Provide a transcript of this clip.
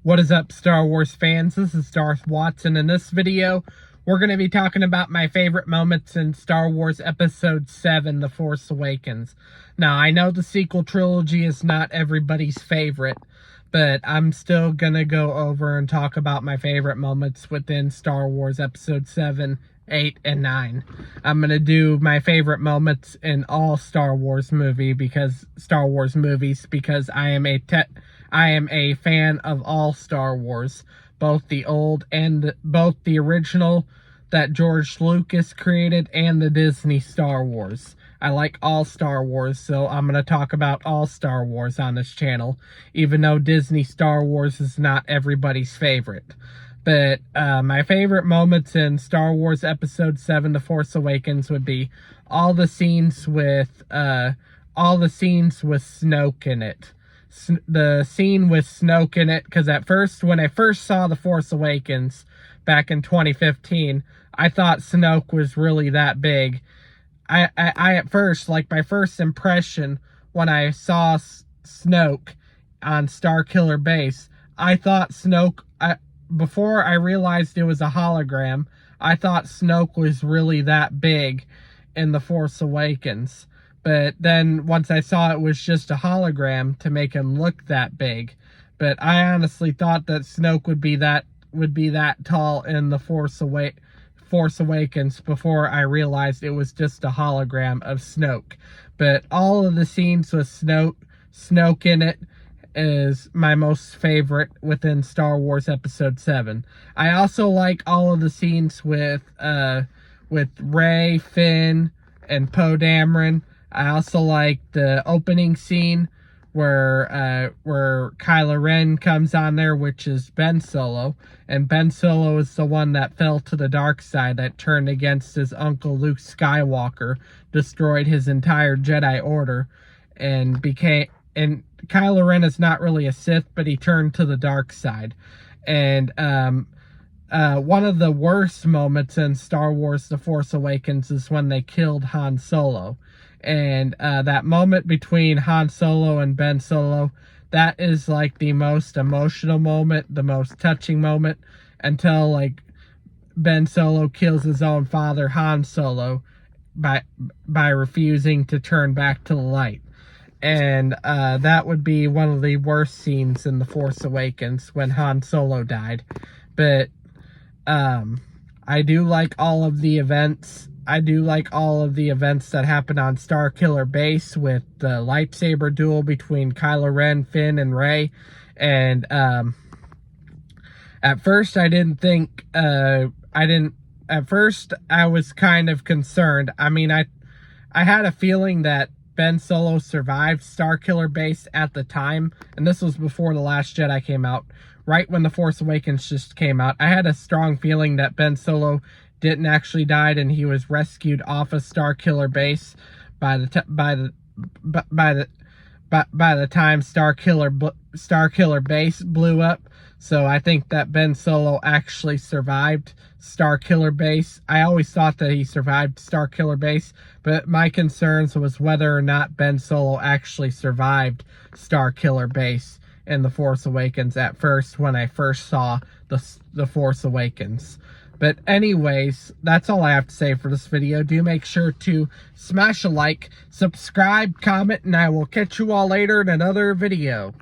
What is up, Star Wars fans? This is Darth Watson. In this video, we're going to be talking about my favorite moments in Star Wars Episode 7, The Force Awakens. Now, I know the sequel trilogy is not everybody's favorite, but I'm still going to go over and talk about my favorite moments within Star Wars Episode 7, 8, and 9. I'm going to do my favorite moments in all Star Wars movies because I am a fan of all Star Wars, both the old and both the original that George Lucas created and the Disney Star Wars. I like all Star Wars, so I'm going to talk about all Star Wars on this channel, even though Disney Star Wars is not everybody's favorite. But my favorite moments in Star Wars Episode 7, The Force Awakens would be all the scenes with Snoke in it. The scene with Snoke in it, because at first, when I first saw The Force Awakens back in 2015, I thought Snoke was really that big. I at first, like my first impression when I saw Snoke on Starkiller Base, I thought Snoke, before I realized it was a hologram, I thought Snoke was really that big in The Force Awakens. But then once I saw it was just a hologram to make him look that big. But I honestly thought that Snoke would be that tall in The Force Awakens before I realized it was just a hologram of Snoke. But all of the scenes with Snoke in it is my most favorite within Star Wars Episode 7. I also like all of the scenes with Rey, Finn, and Poe Dameron. I also like the opening scene where Kylo Ren comes on there, which is Ben Solo. And Ben Solo is the one that fell to the dark side, that turned against his uncle Luke Skywalker, destroyed his entire Jedi Order, and Kylo Ren is not really a Sith, but he turned to the dark side. And one of the worst moments in Star Wars The Force Awakens is when they killed Han Solo. And that moment between Han Solo and Ben Solo, that is like the most emotional moment, the most touching moment, until like Ben Solo kills his own father, Han Solo, by refusing to turn back to the light. And that would be one of the worst scenes in The Force Awakens, when Han Solo died. But I do like all of the events. I do like all of the events that happen on Starkiller Base, with the lightsaber duel between Kylo Ren, Finn, and Rey. And at first I didn't think, at first I was kind of concerned. I mean, I had a feeling that Ben Solo survived Starkiller Base at the time, and this was before The Last Jedi came out, right when The Force Awakens just came out. I had a strong feeling that Ben Solo didn't actually die, and he was rescued off of Starkiller Base by the time Starkiller Base blew up. So I think that Ben Solo actually survived Starkiller Base. I always thought that he survived Starkiller Base, but my concerns was whether or not Ben Solo actually survived Starkiller Base in The Force Awakens at first, when I first saw The Force Awakens. But anyways, that's all I have to say for this video. Do make sure to smash a like, subscribe, comment, and I will catch you all later in another video.